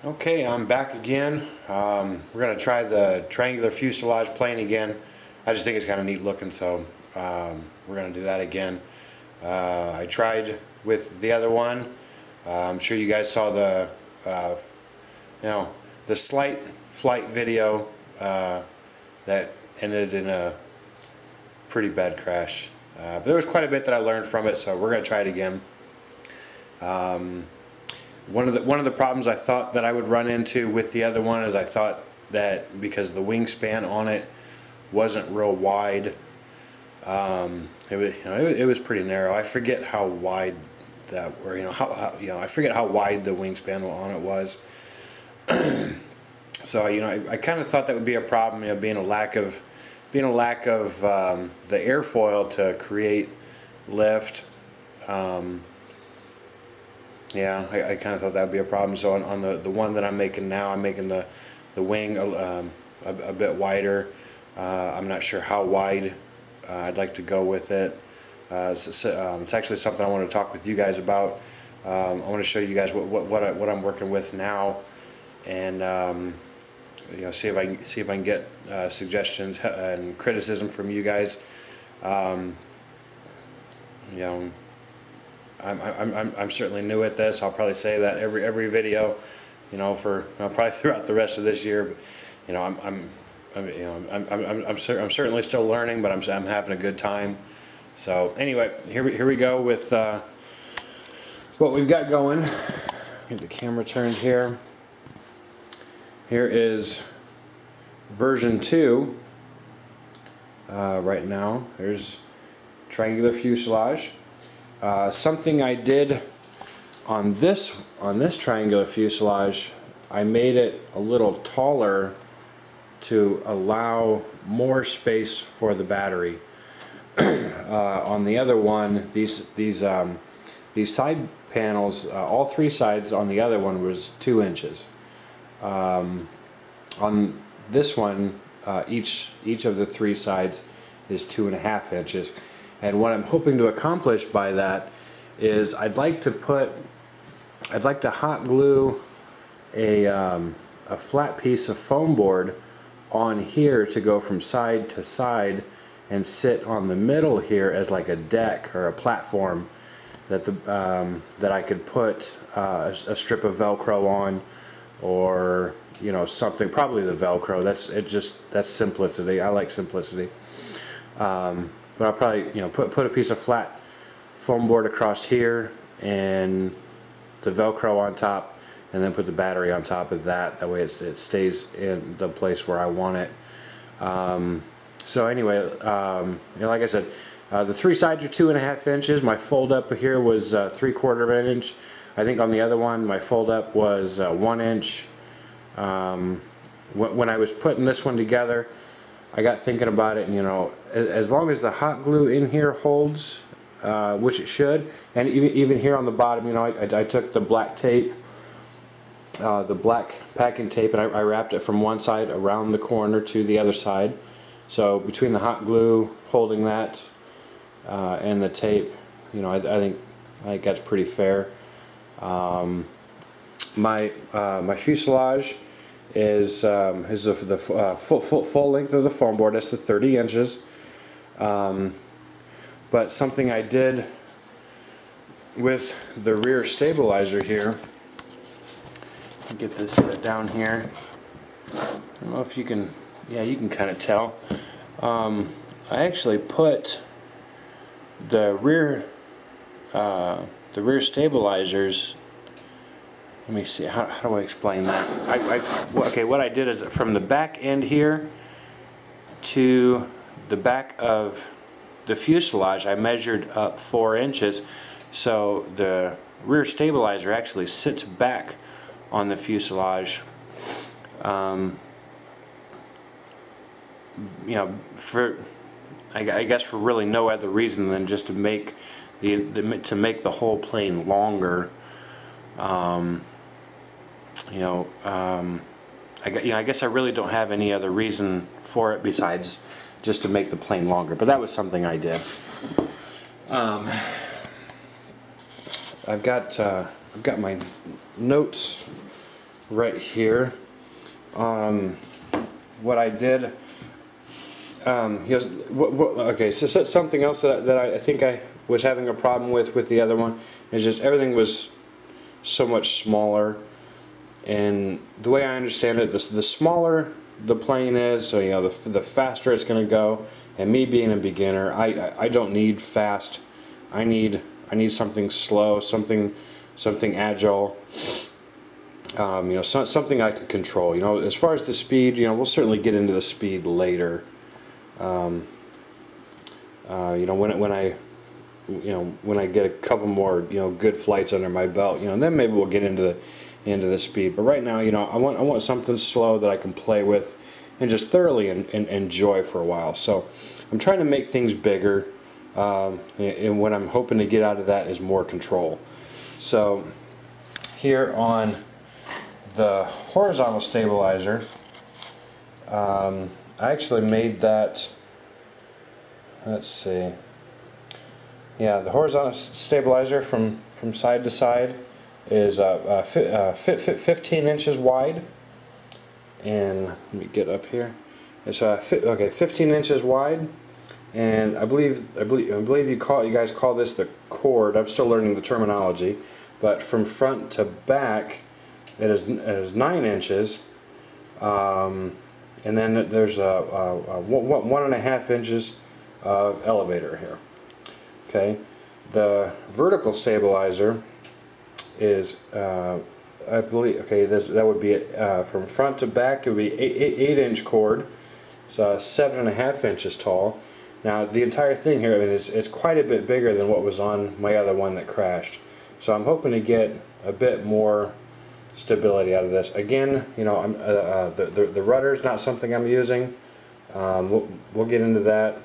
Okay, I'm back again. We're going to try the triangular fuselage plane again. I just think it's kind of neat looking, so we're going to do that again. I tried with the other one. I'm sure you guys saw the the slight flight video that ended in a pretty bad crash. But there was quite a bit that I learned from it, so we're going to try it again. One of the problems I thought that I would run into with the other one is I thought that because the wingspan on it wasn't real wide, it was pretty narrow. I forget how wide that, or I forget how wide the wingspan on it was. So I kind of thought that would be a problem, being a lack of the airfoil to create lift. Yeah, I kind of thought that would be a problem. So on the one that I'm making now, I'm making the wing a bit wider. I'm not sure how wide I'd like to go with it. It's actually something I want to talk with you guys about. I want to show you guys what I'm working with now, and see if I can get suggestions and criticism from you guys. I'm certainly new at this. I'll probably say that every video, for probably throughout the rest of this year. But, I'm certainly still learning, but I'm having a good time. So anyway, here we go with what we've got going. Get the camera turned here. Here is version 2. Right now, there's triangular fuselage. Something I did on this triangular fuselage, I made it a little taller to allow more space for the battery. On the other one, these side panels, all three sides on the other one was 2 inches. On this one, each of the 3 sides is 2.5 inches. And what I'm hoping to accomplish by that is I'd like to hot glue a flat piece of foam board on here to go from side to side and sit on the middle here as like a deck or a platform that that I could put a strip of Velcro on, or something, probably the Velcro. That's simplicity. I like simplicity. But I'll probably put a piece of flat foam board across here and the Velcro on top, and then put the battery on top of that. That way it stays in the place where I want it. So anyway, like I said, the 3 sides are 2.5 inches. My fold up here was 3/4 of an inch. I think on the other one my fold up was 1 inch. When I was putting this one together, I got thinking about it, and as long as the hot glue in here holds, which it should, and even here on the bottom, I took the black tape, the black packing tape, and I wrapped it from one side around the corner to the other side. So between the hot glue holding that and the tape, I think that's pretty fair. My fuselage is the full length of the foam board. That's the 30 inches. But something I did with the rear stabilizer here, get this down here. I don't know if you can, yeah, you can kind of tell. I actually put the rear stabilizers. Let me see, how do I explain that? Okay, what I did is from the back end here to the back of the fuselage, I measured up 4 inches, so the rear stabilizer actually sits back on the fuselage. I guess for really no other reason than just to make the whole plane longer. I guess I really don't have any other reason for it besides just to make the plane longer, but that was something I did. I've got my notes right here. What I did, okay, so something else that I think I was having a problem with the other one is just everything was so much smaller. And the way I understand it, the smaller the plane is, so you know, the faster it's going to go. And me being a beginner, I don't need fast. I need something slow, something agile. You know, something I can control. You know, as far as the speed, you know, we'll certainly get into the speed later. You know, when I get a couple more, you know, good flights under my belt, you know, then maybe we'll get into the speed. But right now, you know, I want something slow that I can play with and just thoroughly enjoy for a while. So I'm trying to make things bigger, and what I'm hoping to get out of that is more control. So here on the horizontal stabilizer, I actually made that, let's see, yeah, the horizontal stabilizer from side to side is 15 inches wide, and let me get up here. It's okay, 15 inches wide, and I believe you guys call this the cord. I'm still learning the terminology, but from front to back, it is 9 inches, and then there's 1.5 inches of elevator here. Okay, the vertical stabilizer is, I believe, okay, that would be from front to back. It would be 8-inch cord, so 7.5 inches tall. Now the entire thing here, I mean, it's quite a bit bigger than what was on my other one that crashed. So I'm hoping to get a bit more stability out of this. Again, you know, the rudder's not something I'm using. We'll get into that,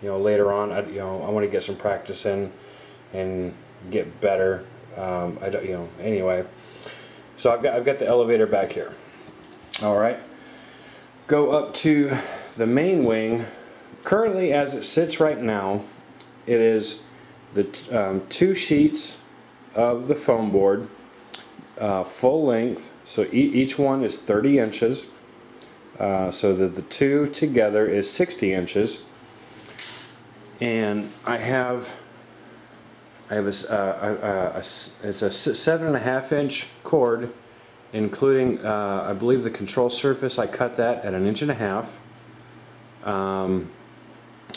you know, later on. I want to get some practice in and get better. Anyway. So I've got the elevator back here. All right. Go up to the main wing. Currently, as it sits right now, it is the 2 sheets of the foam board, full length. So each one is 30 inches. So that the 2 together is 60 inches. And I have it's a 7.5 inch cord, including I believe the control surface. I cut that at 1.5 inches.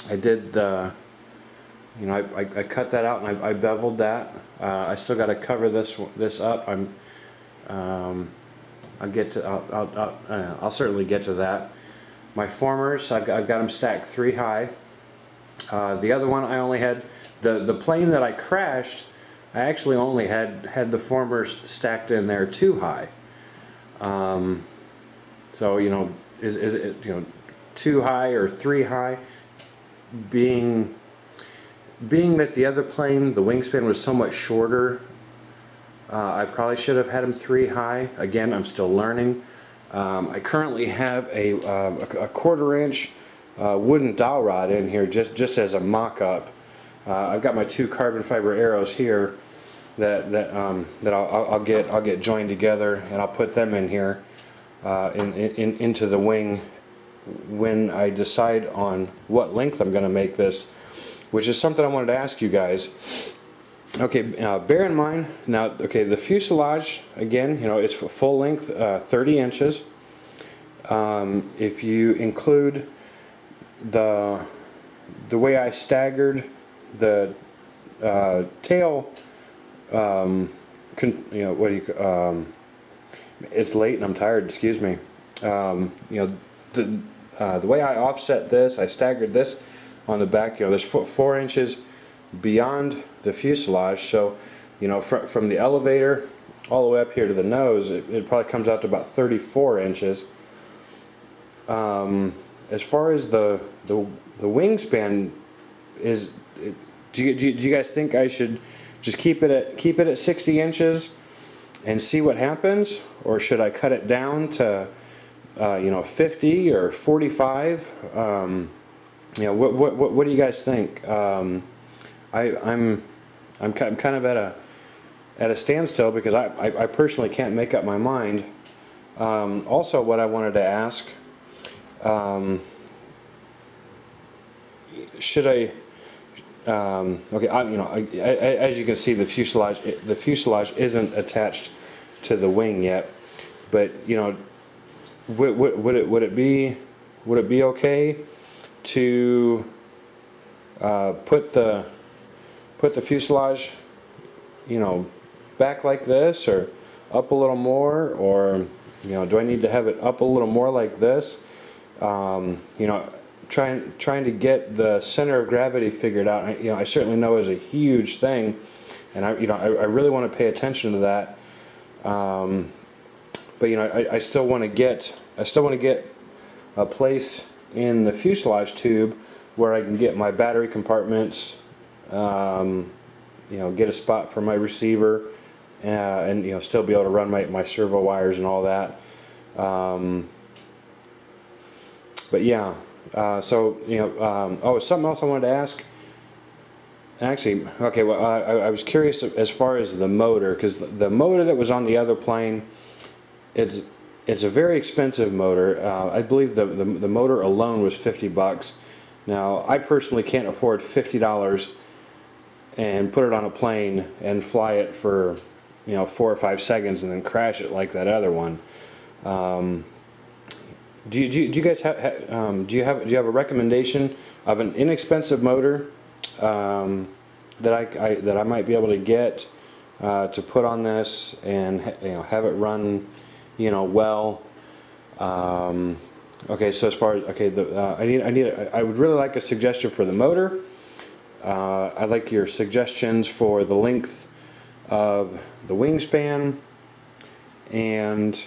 I did I cut that out and I beveled that. I still got to cover this up. I'll certainly get to that. My formers, I've got them stacked 3 high. The other one I only had, the plane that I crashed, I actually only had the formers stacked in there 2 high. So, you know, is it, you know, 2 high or 3 high? Being that the other plane, the wingspan was so much shorter, I probably should have had them 3 high. Again, I'm still learning. I currently have a 1/4 inch wooden dowel rod in here just as a mock-up. I've got my 2 carbon fiber arrows here that I'll get joined together, and I'll put them in here into the wing when I decide on what length I'm going to make this, which is something I wanted to ask you guys. Okay, bear in mind now. Okay, the fuselage, again, you know, it's full length, 30 inches. If you include the way I staggered the tail, you know, what do you? It's late and I'm tired. Excuse me. You know, the way I offset this, I staggered this on the back. You know, there's 4 inches beyond the fuselage, so you know, from the elevator all the way up here to the nose, it probably comes out to about 34 inches. As far as the wingspan is, do you guys think I should just keep it at 60 inches and see what happens, or should I cut it down to you know, 50 or 45? You know, what do you guys think? I'm kind of at a standstill because I personally can't make up my mind Also, what I wanted to ask, should I? Okay, as you can see, the fuselage isn't attached to the wing yet, but would it be okay to put the fuselage, back like this, or up a little more, or do I need to have it up a little more like this? Trying to get the center of gravity figured out. I certainly know is a huge thing, and I really want to pay attention to that. But I still want to get a place in the fuselage tube where I can get my battery compartments, get a spot for my receiver, and still be able to run my servo wires and all that. But yeah, oh, something else I wanted to ask. Actually, okay, well, I was curious as far as the motor, because the motor that was on the other plane, it's a very expensive motor. I believe the motor alone was $50. Now, I personally can't afford $50 and put it on a plane and fly it for 4 or 5 seconds and then crash it like that other one. Do you guys have do you have a recommendation of an inexpensive motor that I might be able to get to put on this and have it run well? Okay, so as far as I would really like a suggestion for the motor. I'd like your suggestions for the length of the wingspan, and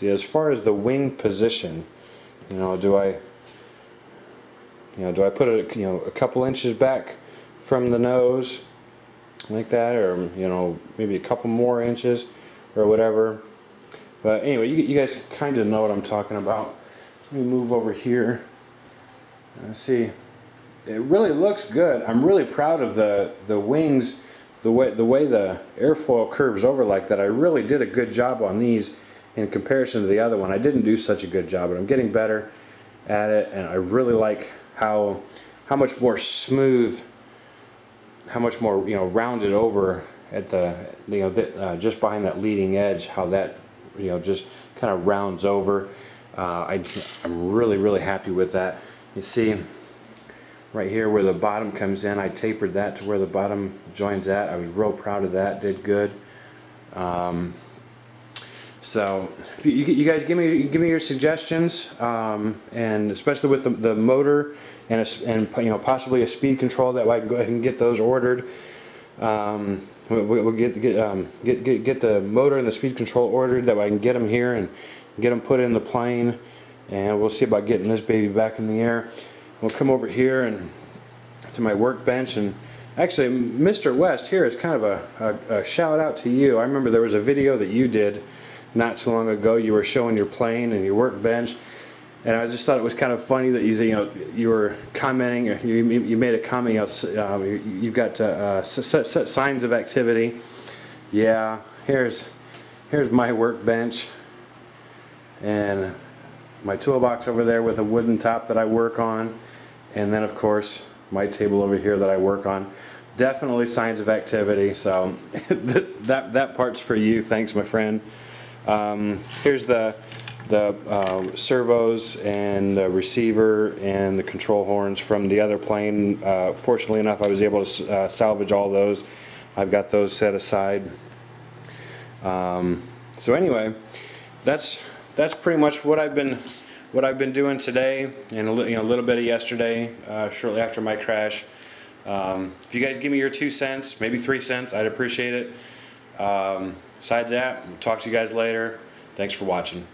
as far as the wing position, do I put it a couple inches back from the nose like that, or maybe a couple more inches or whatever. But anyway, you guys kind of know what I'm talking about. Let me move over here. See, it really looks good. I'm really proud of the wings, the way the airfoil curves over like that. I really did a good job on these in comparison to the other one. I didn't do such a good job, but I'm getting better at it, and I really like how much more smooth, how much more rounded over at the just behind that leading edge, how that just kind of rounds over. I'm really happy with that. You see right here where the bottom comes in, I tapered that to where the bottom joins at. I was real proud of that. Did good. So you guys give me your suggestions, and especially with the motor and possibly a speed control, that way I can go ahead and get those ordered. We'll get the motor and the speed control ordered, that way I can get them here and get them put in the plane, and we'll see about getting this baby back in the air. We'll come over here and to my workbench, and actually Mr. West here is kind of a shout out to you. I remember there was a video that you did not too long ago. You were showing your plane and your workbench, and I just thought it was kind of funny that you were commenting, or you made a comment. You've got signs of activity. Yeah, here's my workbench, and my toolbox over there with a wooden top that I work on, and then of course my table over here that I work on. Definitely signs of activity. So that part's for you. Thanks, my friend. Here's the servos and the receiver and the control horns from the other plane. Fortunately enough, I was able to salvage all those. I've got those set aside. So anyway, that's pretty much what I've been doing today, and a little bit of yesterday, shortly after my crash. If you guys give me your 2 cents, maybe 3 cents, I'd appreciate it. Besides that, we'll talk to you guys later. Thanks for watching.